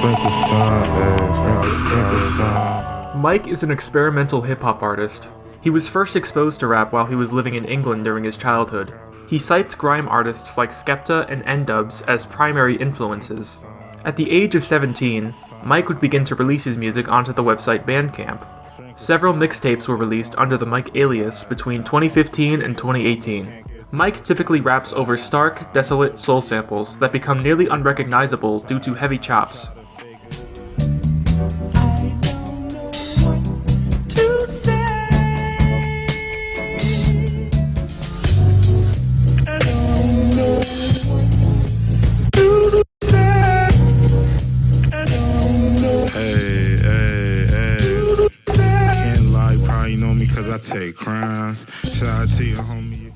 sprinkle some, sprinkle some. Mike is an experimental hip-hop artist. He was first exposed to rap while he was living in England during his childhood. He cites grime artists like Skepta and N-Dubz as primary influences. At the age of 17, Mike would begin to release his music onto the website Bandcamp. Several mixtapes were released under the Mike alias between 2015 and 2018. Mike typically raps over stark, desolate soul samples that become nearly unrecognizable due to heavy chops. Take crimes. Shout out to your homie.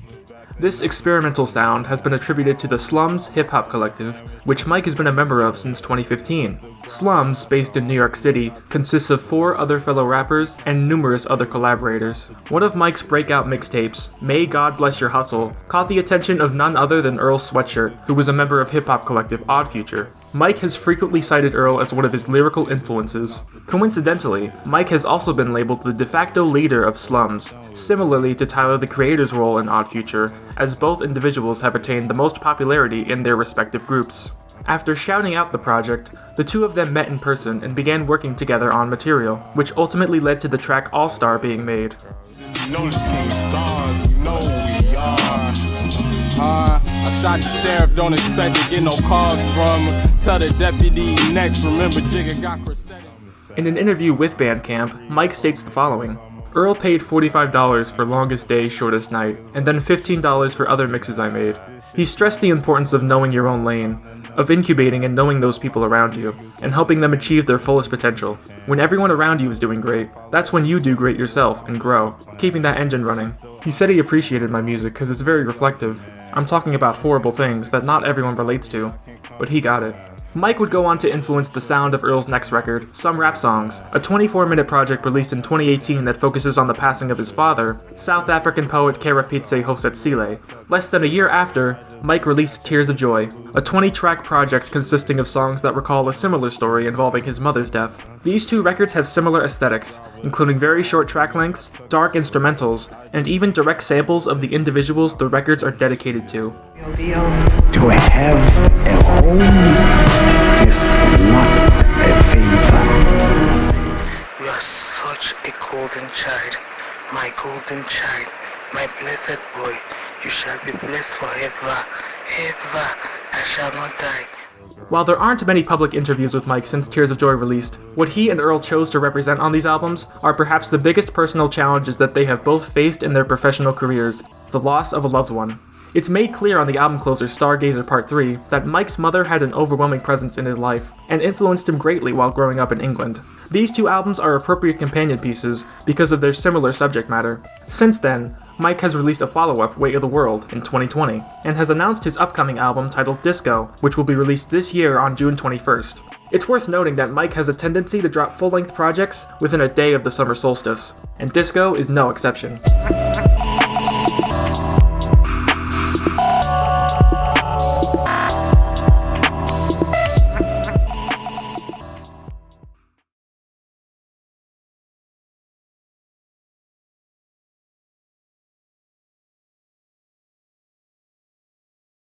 This experimental sound has been attributed to the Slums Hip Hop Collective, which Mike has been a member of since 2015. Slums, based in New York City, consists of 4 other fellow rappers and numerous other collaborators. One of Mike's breakout mixtapes, May God Bless Your Hustle, caught the attention of none other than Earl Sweatshirt, who was a member of hip hop collective Odd Future. Mike has frequently cited Earl as one of his lyrical influences. Coincidentally, Mike has also been labeled the de facto leader of Slums, similarly to Tyler the Creator's role in Odd Future, as both individuals have attained the most popularity in their respective groups. After shouting out the project, the two of them met in person and began working together on material, which ultimately led to the track All Star being made. I shot the sheriff, don't expect to get no calls from him. Tell the deputy next, remember Jigga got Crescent. In an interview with Bandcamp, Mike states the following. Earl paid $45 for Longest Day, Shortest Night, and then $15 for other mixes I made. He stressed the importance of knowing your own lane, of incubating and knowing those people around you, and helping them achieve their fullest potential. When everyone around you is doing great, that's when you do great yourself and grow, keeping that engine running. He said he appreciated my music because it's very reflective. I'm talking about horrible things that not everyone relates to, but he got it. Mike would go on to influence the sound of Earl's next record, Some Rap Songs, a 24-minute project released in 2018 that focuses on the passing of his father, South African poet Kerapitse Hosetsile. Less than a year after, Mike released Tears of Joy, a 20-track project consisting of songs that recall a similar story involving his mother's death. These two records have similar aesthetics, including very short track lengths, dark instrumentals, and even direct samples of the individuals the records are dedicated to. To have a home is not a favor. You are such a golden child, my golden child, my blessed boy. You shall be blessed forever, ever. I shall not die. While there aren't many public interviews with Mike since Tears of Joy released, what he and Earl chose to represent on these albums are perhaps the biggest personal challenges that they have both faced in their professional careers, the loss of a loved one. It's made clear on the album closer Stargazer Part 3 that Mike's mother had an overwhelming presence in his life, and influenced him greatly while growing up in England. These two albums are appropriate companion pieces because of their similar subject matter. Since then, Mike has released a follow-up, Weight of the World, in 2020, and has announced his upcoming album titled Disco, which will be released this year on June 21st. It's worth noting that Mike has a tendency to drop full-length projects within a day of the summer solstice, and Disco is no exception.